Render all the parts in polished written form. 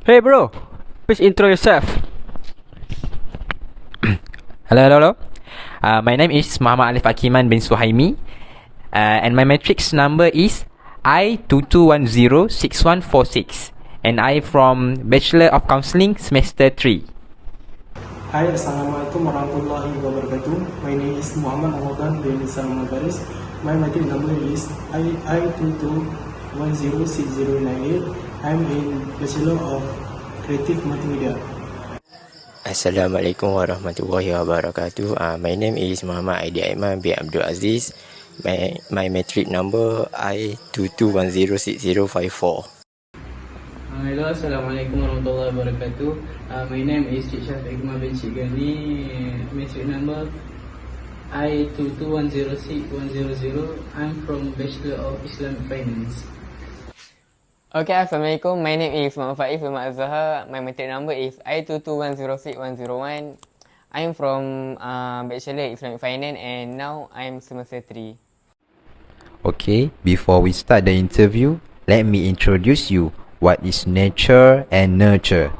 Hey bro, please intro yourself. Hello. My name is Muhammad Alif Akiman bin Suhaimi, and my matrix number is I22106146, and I from Bachelor of Counselling semester 3. Hai, Assalamualaikum warahmatullahi wabarakatuh. My name is Muhammad Ramadan bin Salman Baris. My matric number is I22106098. I'm in Bachelor of Creative Multimedia. Assalamualaikum warahmatullahi wabarakatuh. My name is Muhammad Aidi Aiman bin Abdul Aziz. My matric number I22106054. Hello, Assalamualaikum warahmatullahi wabarakatuh. My name is Cik Syafiq Iqmal bin Cik Gani. Matric number I22106100. I'm from Bachelor of Islamic Finance. Okay, Assalamualaikum. My name is Muhammad Faiz bin Azhar. My matric number is I22106101. I'm from Bachelor Islamic Finance and now I'm semester 3. Okay, before we start the interview, let me introduce you what is nature and nurture.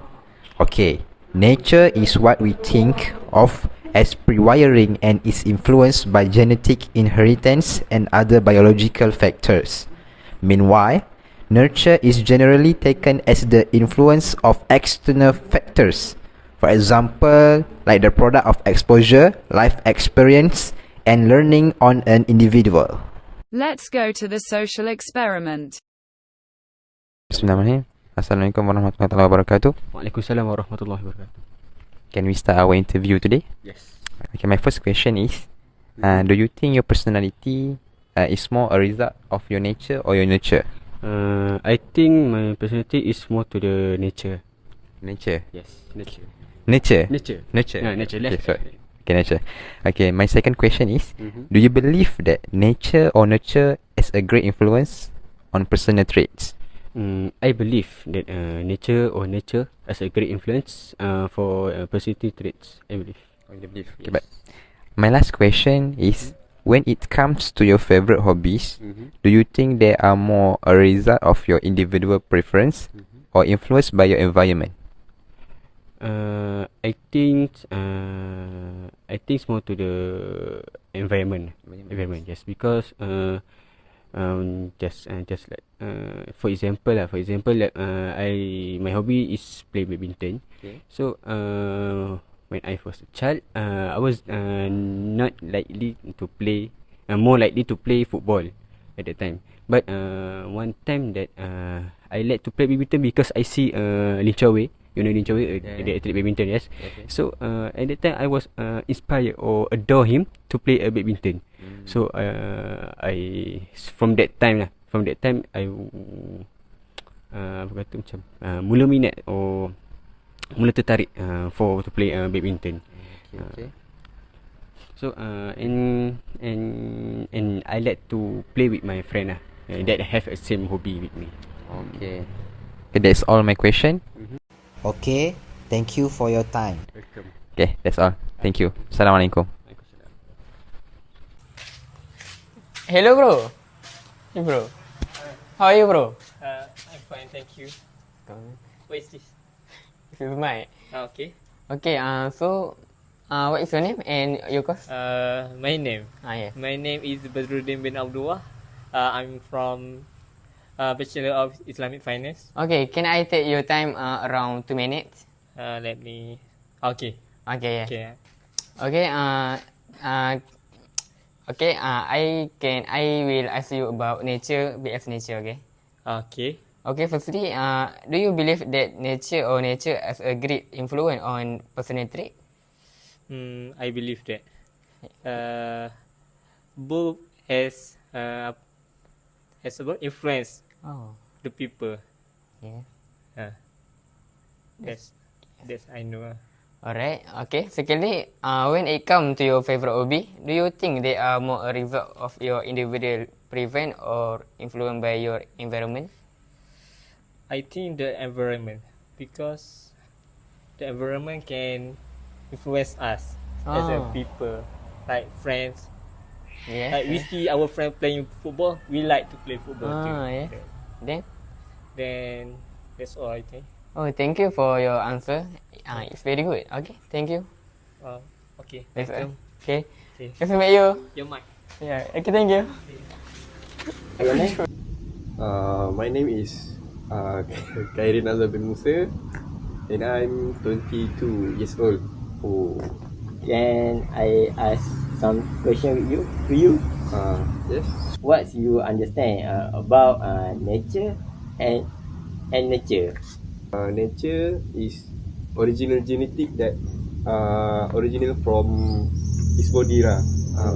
Okay, nature is what we think of as pre-wiring and is influenced by genetic inheritance and other biological factors. Meanwhile, nurture is generally taken as the influence of external factors. For example, like the product of exposure, life experience, and learning on an individual. Let's go to the social experiment. Bismillahirrahmanirrahim. Assalamualaikum warahmatullahi wabarakatuh. Waalaikumsalam warahmatullahi wabarakatuh. Can we start our interview today? Yes. Okay, my first question is, do you think your personality is more a result of your nature or your nurture? I think my personality is more to the nature. Nature. Yes, nature. Nature. Nature. Nature. Yeah, nature. Okay, Left. sorry. Okay, nature. Okay, my second question is, Mhm. do you believe that nature or nurture has a great influence on personal traits? I believe that nature has a great influence for personality traits. I believe. Okay, but my last question is, when it comes to your favorite hobbies, do you think they are more a result of your individual preference or influenced by your environment? I think it's more to the environment. Yes, because just like for example, like my hobby is play badminton. Okay. So when I was a child, I was not likely to play, more likely to play football at that time. But one time that I like to play badminton because I see Lin Chow Wei. You know Lin Chow Wei, the athlete badminton, yes. Okay. So at that time I was inspired or adore him to play a badminton. So from that time I apa kata macam mula minat or mula tertarik for to play badminton. Okay. So and I like to play with my friend that have a same hobby with me. Okay. Okay, that's all my question. Okay, thank you for your time. Welcome. Okay, that's all. Thank you. Assalamualaikum. Hello, bro. Hey, bro. How are you, bro? I'm fine, thank you. What is this? This is Mike. Okay. Okay, so what is your name and your course? My name. Yes. My name is Badruddin bin Abdullah. I'm from Bachelor of Islamic Finance. Okay, can I take your time around 2 minutes? Let me. Okay. Okay, yeah. Okay. Okay, I will ask you about nature, BF nature, okay? Okay. Okay, firstly, do you believe that nature has a great influence on personal trait? I believe that both has about influence the people. Yeah. That's I know. Alright, okay. Secondly, when it comes to your favorite hobby, do you think they are more a result of your individual preference or influenced by your environment? I think the environment, because the environment can influence us as a people, like friends. Yes. Like we see our friend playing football, we like to play football too. Yeah. Then? Then that's all I think. Oh, thank you for your answer. It's very good. Okay, thank you. Okay. That's all. Welcome. Okay. Okay. Nice to meet you. You're mine. Yeah. Okay, thank you. My name is Khairin Azhar bin Musa and I'm 22 years old. Oh. Can I ask some question with you? To you? Yes. What you understand about nature and nature? Nature is original genetic that original from his body lah.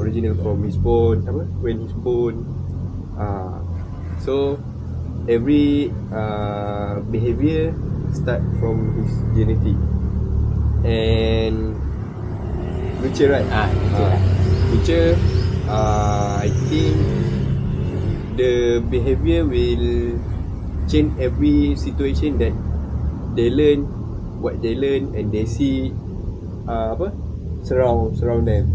Original from his bone, when his bone. So every behavior start from his genetic and nature, right? Nature. I think the behavior will change every situation that they learn, what they learn and they see surround them.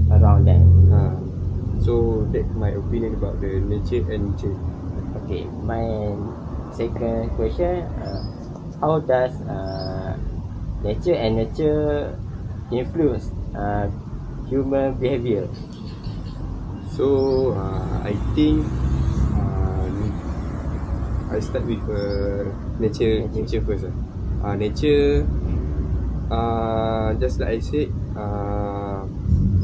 So that's my opinion about the nature and nature. Okay, my second question, how does nature and nature influence human behavior? So I think I start with nature first. Nature, just like I said,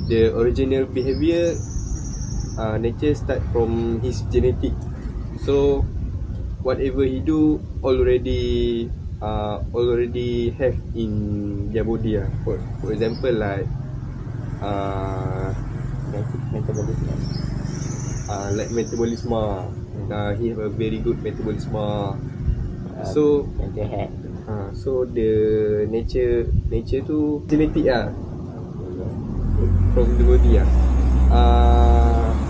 the original behavior, nature start from his genetic. So whatever he do already have in their body. For example, like metabolism. Like metabolism. He have a very good metabolism. So so the nature tu genetic from the body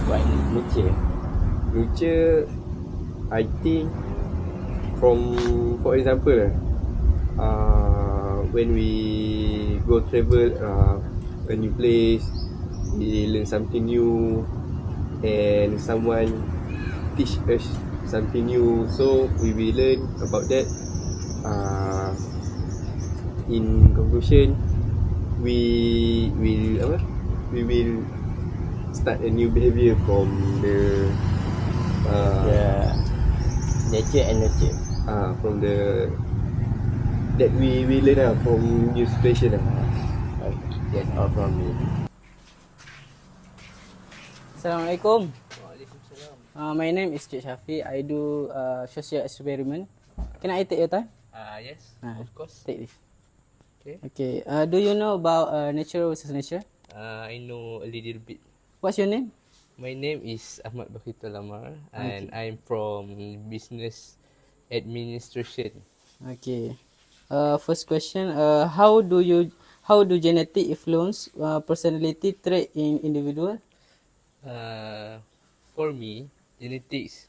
What is nature? Nature, I think from, for example, when we go travel a new place, we learn something new and someone teach us something new, so we will learn about that. In conclusion, we will start a new behavior from the nature and nature. From the that we learn from new situation. That's all from me. Assalamualaikum. My name is Cik Shafiq. I do social experiment. Can I take your time? Yes, of course. Take this. Okay. Do you know about nature versus nature? I know a little bit. What's your name? My name is Ahmad Bakhita Lamar and I'm from business administration. Okay. First question. How do genetic influence personality trait in individual? For me, genetics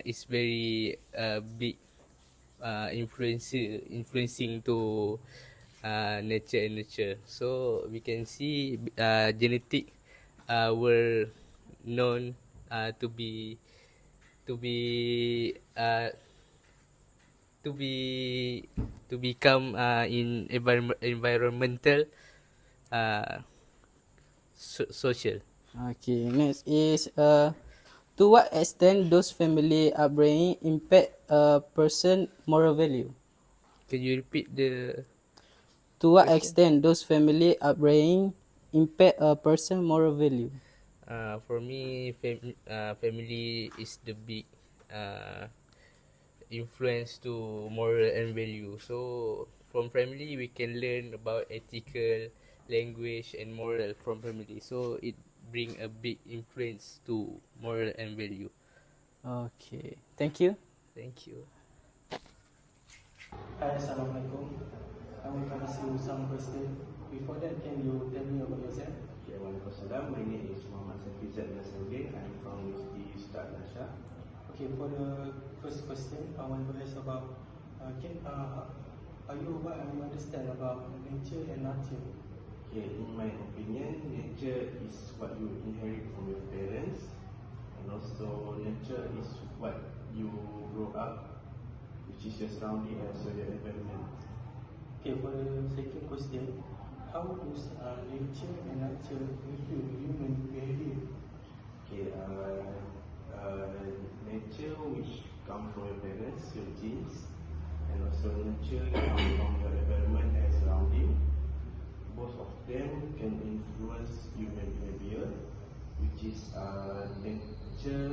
is very big influencing to nature and nurture. So we can see genetic were known to be to become in environmental social. Okay. Next is to what extent those family upbringing impact a person moral value? Can you repeat the To what question? extent those family upbringing impact a person moral value? For me, family is the big influence to moral and value. So from family we can learn about ethical, language and moral from family. So it bring a big influence to moral and value. Okay. Thank you. Thank you. Hi, Assalamualaikum. I want to ask you some question. Before that, can you tell me about yourself? Okay, Waalaikumsalam. My name is Muhammad Safizat Nasruddin. I'm from University Ustaz Nasha. Okay, for the first question, I want to ask about what you understand about nature and nature? Okay, in my opinion, nature is what you inherit from your parents, and also nature is what you grow up which is your surrounding and also your environment. Okay, for the second question, how does nature and nurture influence human behavior? Okay, nature which comes from your parents, your genes, and also nurture comes from your environment and surrounding. Both of them can influence human behavior, which is nature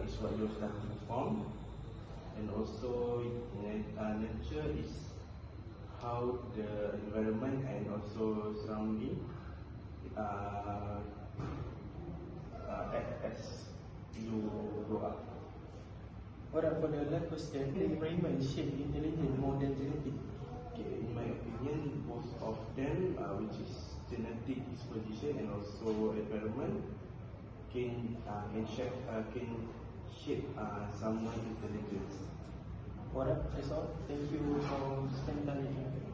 is what you're starting from, and also nature is how the environment and also surrounding act as you grow up. Alright, for the last question, the environment shape intelligence more than genetic. Okay, in my opinion, both of them, which is genetic disposition and also environment, can shape someone's intelligence. Alright, that's all. Thank you for spending time with me.